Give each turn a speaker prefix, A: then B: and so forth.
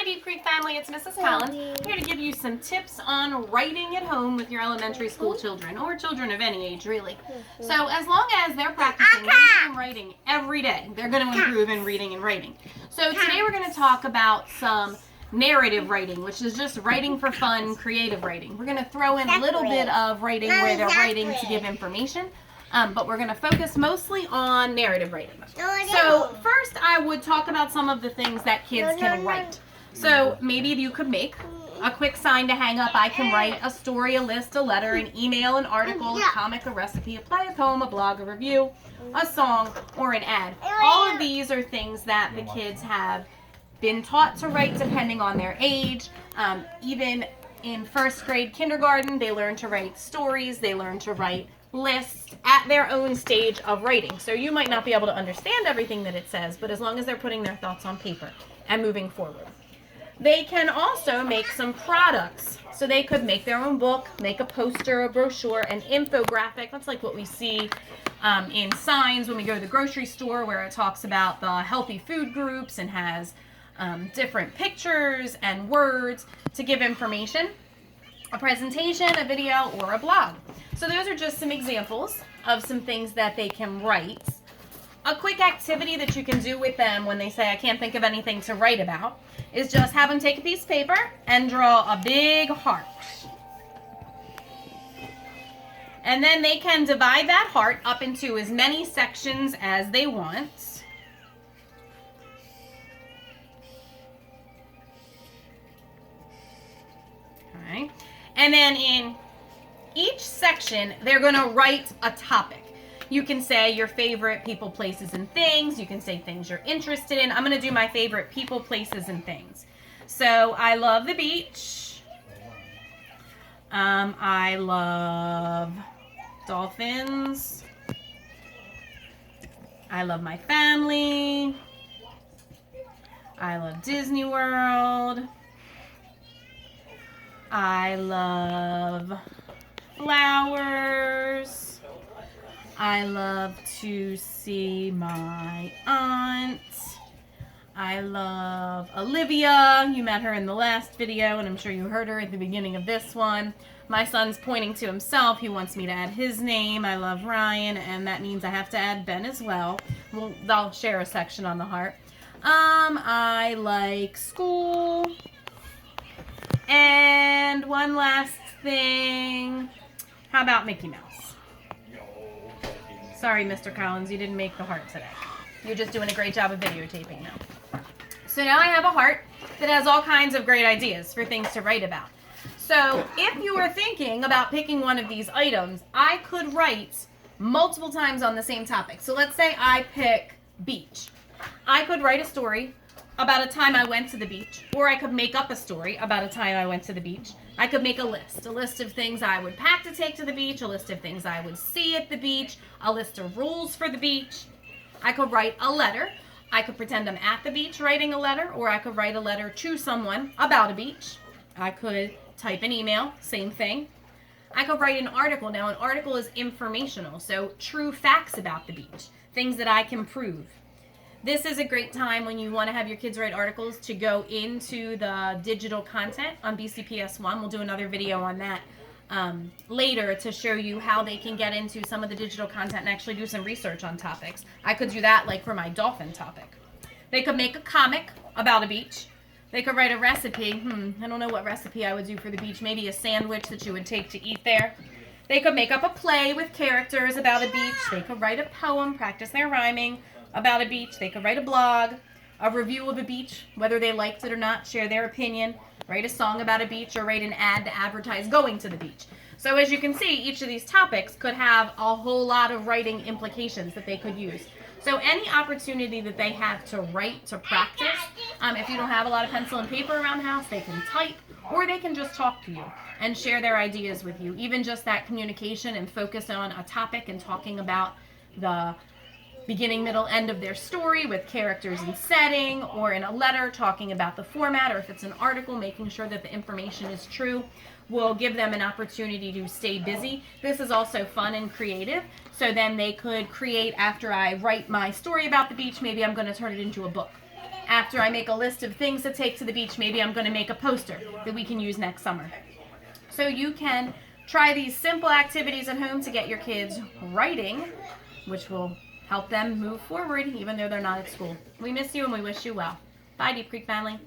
A: Deep Creek family, it's Mrs. Collins. I'm here to give you some tips on writing at home with your elementary school children, or children of any age, really. So as long as they're practicing reading and writing every day, they're going to improve in reading and writing. So today we're going to talk about some narrative writing, which is just writing for fun, creative writing. We're going to throw in a little bit of writing where they're writing to give information. But we're going to focus mostly on narrative writing. So first I would talk about some of the things that kids can write. So maybe you could make a quick sign to hang up. I can write a story, a list, a letter, an email, an article, a comic, a recipe, a play, a poem, a blog, a review, a song, or an ad. All of these are things that the kids have been taught to write depending on their age. Even in first grade kindergarten, they learn to write stories, they learn to write lists at their own stage of writing. So you might not be able to understand everything that it says, but as long as they're putting their thoughts on paper and moving forward. They can also make some products. So they could make their own book, make a poster, a brochure, an infographic. That's like what we see in signs when we go to the grocery store, where it talks about the healthy food groups and has different pictures and words to give information. A presentation, a video, or a blog. So those are just some examples of some things that they can write. A quick activity that you can do with them when they say, I can't think of anything to write about, is just have them take a piece of paper and draw a big heart. And then they can divide that heart up into as many sections as they want. Okay. And then in each section, they're going to write a topic. You can say your favorite people, places, and things. You can say things you're interested in. I'm going to do my favorite people, places, and things. So I love the beach. I love dolphins. I love my family. I love Disney World. I love flowers. I love to see my aunt. I love Olivia. You met her in the last video, and I'm sure you heard her at the beginning of this one. My son's pointing to himself. He wants me to add his name. I love Ryan, and that means I have to add Ben as well. I'll share a section on the heart. I like school. And one last thing. How about Mickey Mouse? Sorry, Mr. Collins, you didn't make the heart today. You're just doing a great job of videotaping now. So now I have a heart that has all kinds of great ideas for things to write about. So if you were thinking about picking one of these items, I could write multiple times on the same topic. So let's say I pick beach. I could write a story about a time I went to the beach, or I could make up a story about a time I went to the beach. I could make a list of things I would pack to take to the beach, a list of things I would see at the beach, a list of rules for the beach. I could write a letter. I could pretend I'm at the beach writing a letter, or I could write a letter to someone about a beach. I could type an email, same thing. I could write an article. Now, an article is informational, so true facts about the beach, things that I can prove. This is a great time when you want to have your kids write articles to go into the digital content on BCPS1. We'll do another video on that later to show you how they can get into some of the digital content and actually do some research on topics. I could do that like for my dolphin topic. They could make a comic about a beach. They could write a recipe. I don't know what recipe I would do for the beach. Maybe a sandwich that you would take to eat there. They could make up a play with characters about a beach. They could write a poem, practice their rhyming about a beach. They could write a blog, a review of a beach, whether they liked it or not, share their opinion, write a song about a beach, or write an ad to advertise going to the beach. So as you can see, each of these topics could have a whole lot of writing implications that they could use. So any opportunity that they have to write, to practice, if you don't have a lot of pencil and paper around the house, they can type, or they can just talk to you and share their ideas with you. Even just that communication and focus on a topic and talking about the beginning, middle, end of their story with characters and setting, or in a letter talking about the format, or if it's an article, making sure that the information is true, will give them an opportunity to stay busy. This is also fun and creative, so then they could create, after I write my story about the beach, maybe I'm going to turn it into a book. After I make a list of things to take to the beach, maybe I'm going to make a poster that we can use next summer. So you can try these simple activities at home to get your kids writing, which will help them move forward even though they're not at school. We miss you and we wish you well. Bye, Deep Creek family.